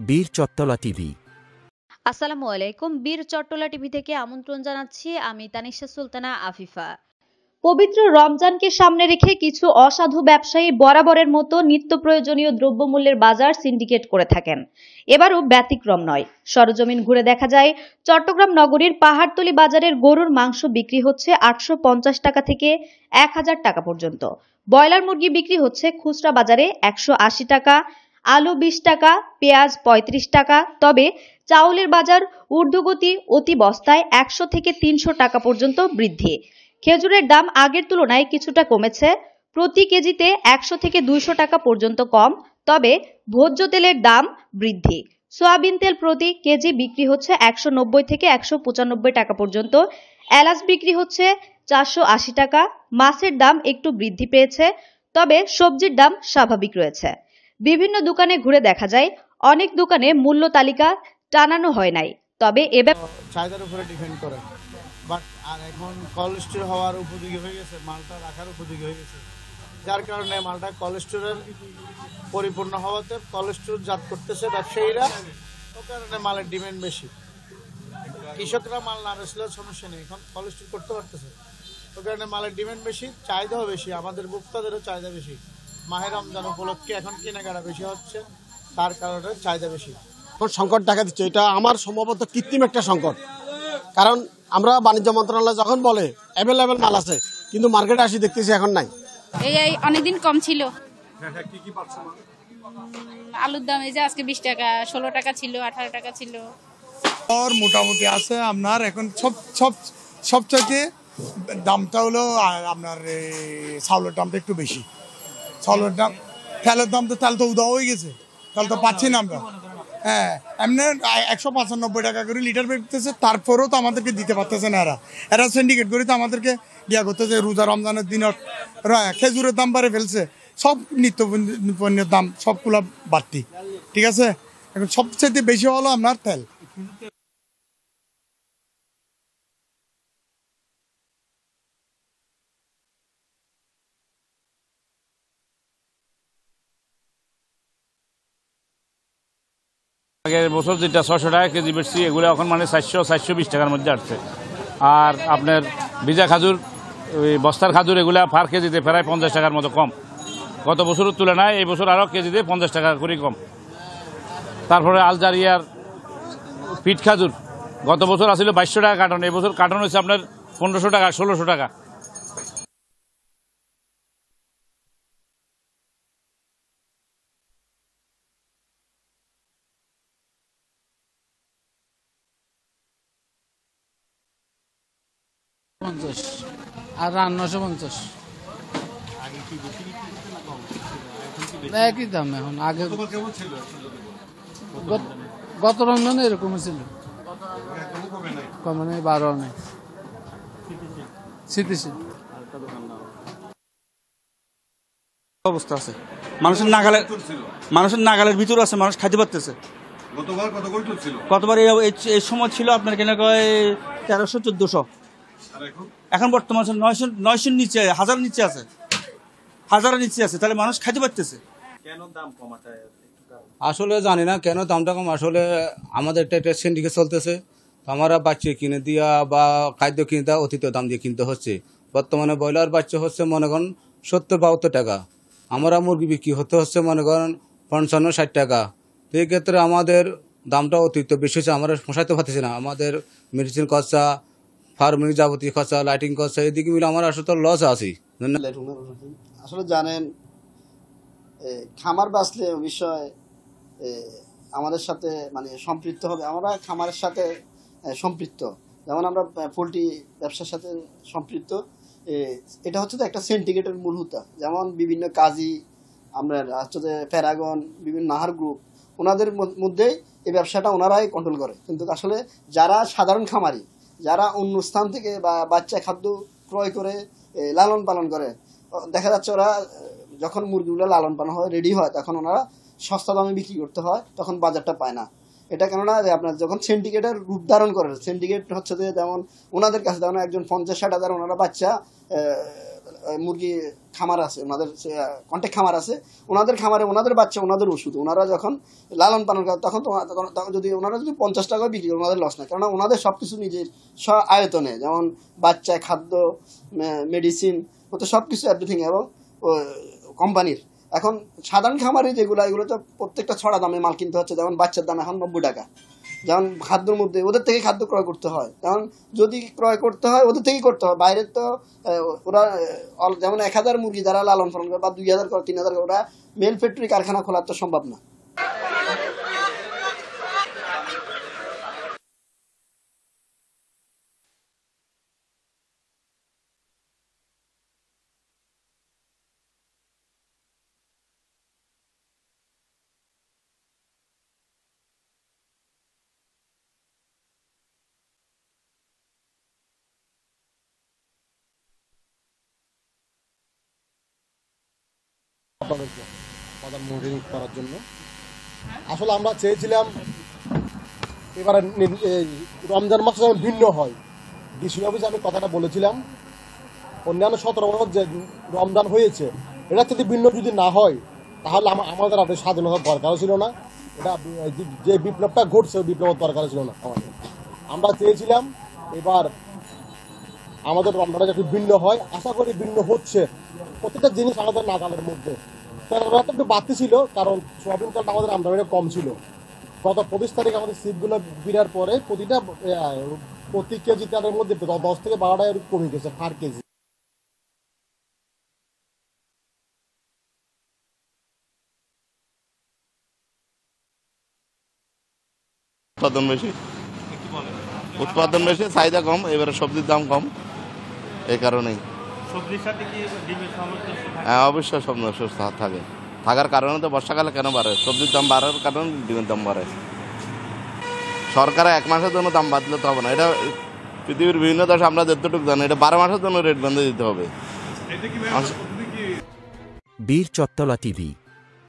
বীর চট্টলা টিভি। আসসালামু আলাইকুম। বীর চট্টলা টিভি থেকে আমন্ত্রণ জানাচ্ছি আমি তানিশা সুলতানা আফিফা। পবিত্র রমজানকে সামনে রেখে কিছু অসাধু ব্যবসায়ী বরাবরের মতো নিত্য প্রয়োজনীয় দ্রব্যমূল্যের বাজার সিন্ডিকেট করে থাকেন। এবারও ব্যতিক্রম নয়। সরজমিন ঘুরে দেখা যায় চট্টগ্রাম নগরীর পাহাড়তলী বাজারের গরুর মাংস বিক্রি হচ্ছে 850 টাকা থেকে 1000 টাকা পর্যন্ত। ব্রয়লার মুরগি বিক্রি হচ্ছে খুচরা বাজারে 180 টাকা, আলু 20 টাকা, পেঁয়াজ 35 টাকা। তবে চাউলের বাজার ঊর্ধ্বগতি, অতি বস্তায় 100 থেকে 300 টাকা পর্যন্ত বৃদ্ধি। খেজুরের দাম আগের তুলনায় কিছুটা কমেছে, প্রতি কেজিতে 100 থেকে 200 টাকা পর্যন্ত কম। তবে ভোজ্য তেলের দাম বৃদ্ধি। সয়াবিন তেল প্রতি কেজি বিক্রি হচ্ছে 190 থেকে 195 টাকা পর্যন্ত। এলাচ বিক্রি হচ্ছে 480 টাকা। মাছের দাম একটু বৃদ্ধি পেয়েছে, তবে সবজির দাম স্বাভাবিক রয়েছে। বিভিন্ন দোকানে ঘুরে দেখা যায় অনেক দোকানে মূল্য তালিকা টানানো হয় নাই, তবে চাহিদার উপরে ডিপেন্ড করে। বাট আর এখন কোল্ড স্টোর হওয়ার উপযোগী হয়ে গেছে, মালটা রাখার উপযোগী হয়ে গেছে, যার কারণে মালটা কোল্ড স্টোরের পরিপূর্ণ হওয়াতে কোল্ড স্টোর জাত করতেছে ব্যবসায়ীরা, ও কারণে মালের ডিমান্ড বেশি। কৃষকরা মাল না বেচলেও সমস্যা নেই, এখন কোল্ড স্টোর করতে পারতেছে, ও কারণে মালের ডিমান্ড বেশি, চাহিদাও বেশি, আমাদের ভোক্তাদেরও চাহিদা বেশি। মাহে রমজান উপলক্ষে এখন কেনাকাটা বেশি হচ্ছে, তার কারণে চাহিদা বেশি। সংকট দেখা দিচ্ছে, এটা আমার সম্ভবত কৃত্রিম একটা সংকট। কারণ আমরা বাণিজ্য মন্ত্রণালয় যখন বলে অ্যাভেলেবেল মাল আছে, কিন্তু মার্কেটে আসি দেখতেছি এখন নাই। এই অনেকদিন কম ছিল। আলুর দাম এই যে আজকে 20 টাকা, 16 টাকা ছিল, 18 টাকা ছিল। মোটামুটি আছে আপনার এখন সবচাইতে দামটা হলো আপনার চাউলের দামটা একটু বেশি। চাউলের দাম, তেলের দাম তো তেল তো উদাও হয়ে গেছে, তেল তো পাচ্ছি না আমরা। হ্যাঁ, এমনি 195 টাকা করে লিটার বেরতেছে, তারপরেও তো আমাদেরকে দিতে পারতেছে না। এরা সিন্ডিকেট করে তো আমাদেরকে ইয়া করতেছে। রোজা রমজানের দিনত খেজুরের দাম বাড়ে ফেলছে, সব নিত্য পণ্যের দাম সবগুলো বাড়তি। ঠিক আছে, এখন সবচেয়ে বেশি হলো আপনার তেল। আগের বছর যেটা 600 টাকা কেজি বেশি, এগুলো এখন মানে 420 টাকার মধ্যে আসছে। আর আপনার ভিজা খাজুর, ওই বস্তার খাজুর, এগুলা পার কেজিতে প্রায় 50 টাকার মতো কম। গত বছরের তুলনায় এই বছর আরও কেজিতে 50 টাকা করে কম। তারপরে আলজারিয়ার পিট খাজুর গত বছর আসলে 2200 টাকা কার্টন, এই বছর কার্টন হচ্ছে আপনার 1500 টাকা, 1600 টাকা। আর 950 একই দাম এখন। আগে গত রমজানে এরকম ছিল, কমে নেই, 12 নেই, স্থিতিশীল অবস্থা আছে। মানুষের নাগালের ভিতর আছে, মানুষ খাইতে পারতেছে। গতবার এই সময় ছিল আপনার কেন 1300-1400, এখন বর্তমান 900 নিচে, 1000 নিচে আছে, 1000 নিচে আছে। তাহলে মানুষ খাইতে পারতেছে। কেন দাম কমাতে আসলে জানি না কেন দামটা কম। আসলে আমাদের একটা সিন্ডিকেট চলতেছে, আমরা বাচ্চা কিনে দিয়া বা খাদ্য কিনে দেওয়া অতীত দাম দিয়ে কিনতে হচ্ছে। বর্তমানে ব্রয়লার বাচ্চা হচ্ছে মনে করেন 70-72 টাকা, আমরা মুরগি বিক্রি হতে হচ্ছে মনে করেন 55-60 টাকা। এই ক্ষেত্রে আমাদের দামটা অতিরিক্ত বেশি হচ্ছে, আমরা পোষাইতে পারতেছি না। আমাদের মেডিসিন খরচা, ফার্মের যাবতীয় খরচা, লাইটিং খরচা, এদিকে মিলে আমার আসলে লস আছি। আসলে জানেন, খামার বাঁচলে বিষয় আমাদের সাথে মানে সম্পৃক্ত হবে। আমরা খামারের সাথে সম্পৃক্ত, যেমন আমরা পোলট্রি ব্যবসার সাথে সম্পৃক্ত। এটা হচ্ছে তো একটা সিন্ডিকেটের মূল হুতা। যেমন বিভিন্ন কাজী, আমরা হচ্ছে প্যারাগন, বিভিন্ন নাহার গ্রুপ, ওনাদের মধ্যেই এই ব্যবসাটা ওনারাই কন্ট্রোল করে। কিন্তু আসলে যারা সাধারণ খামারি, যারা অন্য স্থান থেকে বা বাচ্চা খাদ্য ক্রয় করে লালন পালন করে, দেখা যাচ্ছে ওরা যখন মুরগিগুলো লালন পালন হয়, রেডি হয়, তখন ওনারা সস্তা দামে বিক্রি করতে হয়, তখন বাজারটা পায় না। এটা কেননা আপনার যখন সিন্ডিকেটের রূপ ধারণ করে, সিন্ডিকেট হচ্ছে যে যেমন ওনাদের কাছে যেমন একজন 50-60 হাজার ওনারা বাচ্চা মুরগি খামার আছে, ওনাদের কন্ট্যাক্ট খামার আছে, ওনাদের খামারে ওনাদের বাচ্চা ওনাদের ওষুধ, ওনারা যখন লালন পালন করে তখন যদি ওনারা যদি 50 টাকা বিক্রি করে ওনাদের লস না, কারণ ওনাদের সব কিছু নিজের আয়তনে, যেমন বাচ্চা, খাদ্য, মেডিসিন, ওতে সব কিছু এভরিথিং, এবং কোম্পানির। এখন সাধারণ খামারে যেগুলো, এগুলো তো প্রত্যেকটা ছড়া দামে মাল কিনতে হচ্ছে, যেমন বাচ্চার দাম এখন 90 টাকা, যেমন খাদ্যর মধ্যে ওদের থেকে খাদ্য ক্রয় করতে হয়, যেমন যদি ক্রয় করতে হয় ওদের থেকেই করতে হয়, বাইরের তো ওরা যেমন 1000 মুরগি যারা লালন পালন করে বা 2000 করে 3000 করে, ওরা মেল ফ্যাক্টরি কারখানা খোলা তো সম্ভব না। মনিটরিং করার জন্য আসলে আমরা চেয়েছিলাম এবারে রমজান মাস যেমন ভিন্ন হয়, ডিসি অফিসে আমি কথাটা বলেছিলাম, অন্যান্য 17 বছর যে রমজান হয়েছে এটা যদি ভিন্ন যদি না হয় তাহলে আমাদের আর স্বাধীনতার দরকারও ছিল না, এটা যে বিপ্লবটা ঘটছে ওই বিপ্লবের দরকারও ছিল না আমাদের। আমরা চেয়েছিলাম এবার আমাদের রমজানটা একটু ভিন্ন হয়, আশা করি ভিন্ন হচ্ছে, প্রত্যেকটা জিনিস আমাদের নাগালের মধ্যে। একটু বাড়তি ছিল কারণ সোয়াবিন তেলটা আমাদের আমদানিটা কম ছিল। গত 25 তারিখ আমাদের সিটগুলো বিরার পরে প্রতি কেজি তেলের মধ্যে 10 থেকে 12 টাকা কমে গেছে পার কেজি। উৎপাদন বেশি, চাহিদা কম, এবারে সবজির দাম কম, এই কারণেই। হ্যাঁ, অবশ্যই সমস্যা থাকে, থাকার কারণে তো বর্ষাকালে কেন বাড়ে, সবজির দাম বাড়ার কারণে ডিমের দাম বাড়ে। সরকার 1 মাসের জন্য দাম বাড়লে তো হবে না, এটা পৃথিবীর বিভিন্ন দেশে আমরা যতটুকু জানি এটা 12 মাসের জন্য রেট বেঁধে দিতে হবে। বীর চট্টলা টিভি।